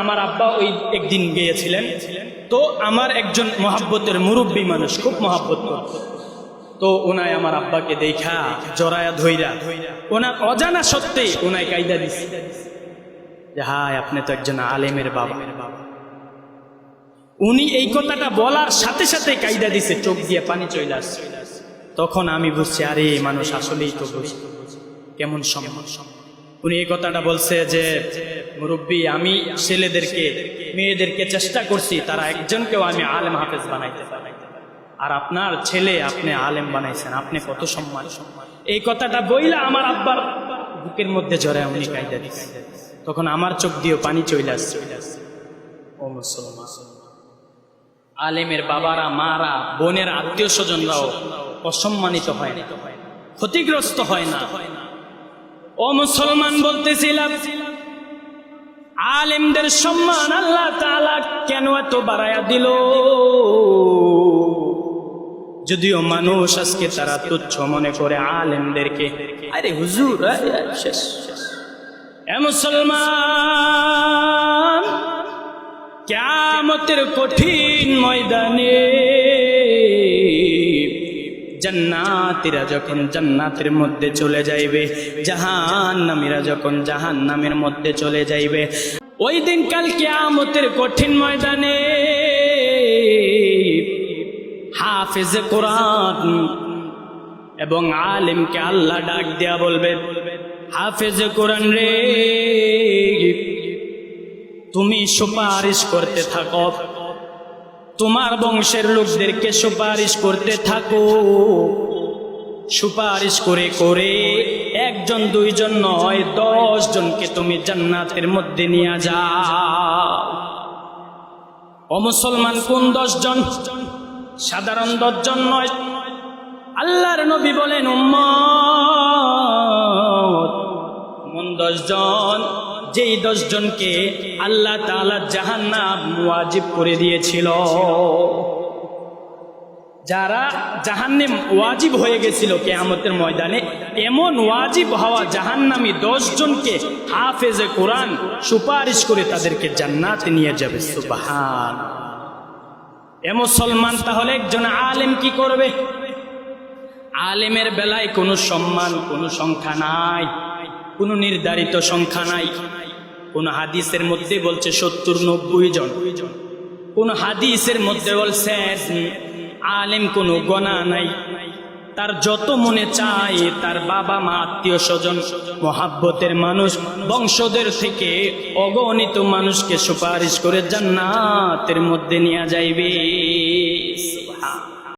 আমার আব্বা ওই একদিন গিয়েছিলেন, তো আমার একজন মহাব্বতের মুরব্বী মানুষ, খুব মহাব্বত করত, তো ওনায় আমার আব্বাকে দেখা জড়ায়া ধইরা ওনার অজানা সত্ত্বে ওনায় কায়দা দিছে যে হায় আপনি তো একজন আলেমের বাবা। উনি এই কথাটা বলার সাথে সাথে কায়দা দিছে, চোখ দিয়ে পানি চলে আসছে। তখন আমি বুঝছি আরে মানুষ আসলেই তো বুঝি কেমন সম্মান। উনি এই কথাটা বলছে যে মুরব্বী, আমি ছেলেদেরকে মেয়েদেরকে চেষ্টা করছি, তারা একজনকেও আমি আলেম হাফেজ বানাইতে পারি, আর আপনার ছেলে আপনি আলেম বানাইছেন, আপনি কত সম্মান। এই কথাটা বইলা আমার আব্বার বুকের মধ্যে জড়ায় উনি কায়দা দিছে। তখন আমার চোখ দিয়ে পানি চলে আসছে। ও মুসলমান, আলেমের বাবারা, মারা, বোনের, আত্মীয় স্বজনরাও অসম্মানিত হয় না, ক্ষতিগ্রস্ত হয় না। ও মুসলমান, বলতেছিলাম আলেমদের সম্মান আল্লাহ তাআলা কেন এত বাড়ায়া দিল? যদিও মানুষ আজকে তারা তুচ্ছ মনে করে আলেমদেরকে, আরে হুজুর শেষ। এ মুসলমান, কিয়ামতের কঠিন ময়দানে জান্নাতীরা যখন জান্নাতের মধ্যে চলে যাইবে, জাহান্নামীরা যখন জাহান্নামের মধ্যে চলে যাইবে, ওই দিন কাল কিয়ামতের কঠিন ময়দানে হাফেজে কোরআন এবং আলেমকে আল্লাহ ডাক দেয়া বলবে, হাফেজে কোরআন রে, তুমি সুপারিশ করতে থাকো, তোমার বংশের লোকদেরকে সুপারিশ করতে থাকো। সুপারিশ করে করে একজন দুইজন নয়, 10 জনকে তুমি জান্নাতের মধ্যে নিয়ে যাও। ও মুসলমান, কোন 10 জন? সাধারণ 10 জন নয়। আল্লাহর নবী বলেন উম্মত, কোন 10 জন? যেই 10 জনকে আল্লাহ তাআলা জাহান্নাম ওয়াজিব করে দিয়েছিল, যারা জাহান্নাম ওয়াজিব হয়ে গেছিল কিয়ামতের ময়দানে, এমন ওয়াজিব হওয়া জাহান্নামী 10 জনকে হাফেজে কোরআন সুপারিশ করে তাদেরকে জান্নাতে নিয়ে যাবে। সুবহানাল্লাহ। এ মুসলমান, তাহলে একজন আলেম কি করবে? আলেমের বেলায় কোনো সম্মান, কোনো সংখ্যা নাই, কোনো নির্ধারিত সংখ্যা নাই। কোন হাদিসের মধ্যে বলছে 70-90 জন, কোন হাদিসের মধ্যে বলছে আলেম কোনো গণা নাই। তার যত মনে চায় তার বাবা মা, আত্মীয় স্বজন, মহাব্বতের মানুষ, বংশধর থেকে অগণিত মানুষকে সুপারিশ করে জান্নাতের মধ্যে নিয়ে যাইবে। সুবহান।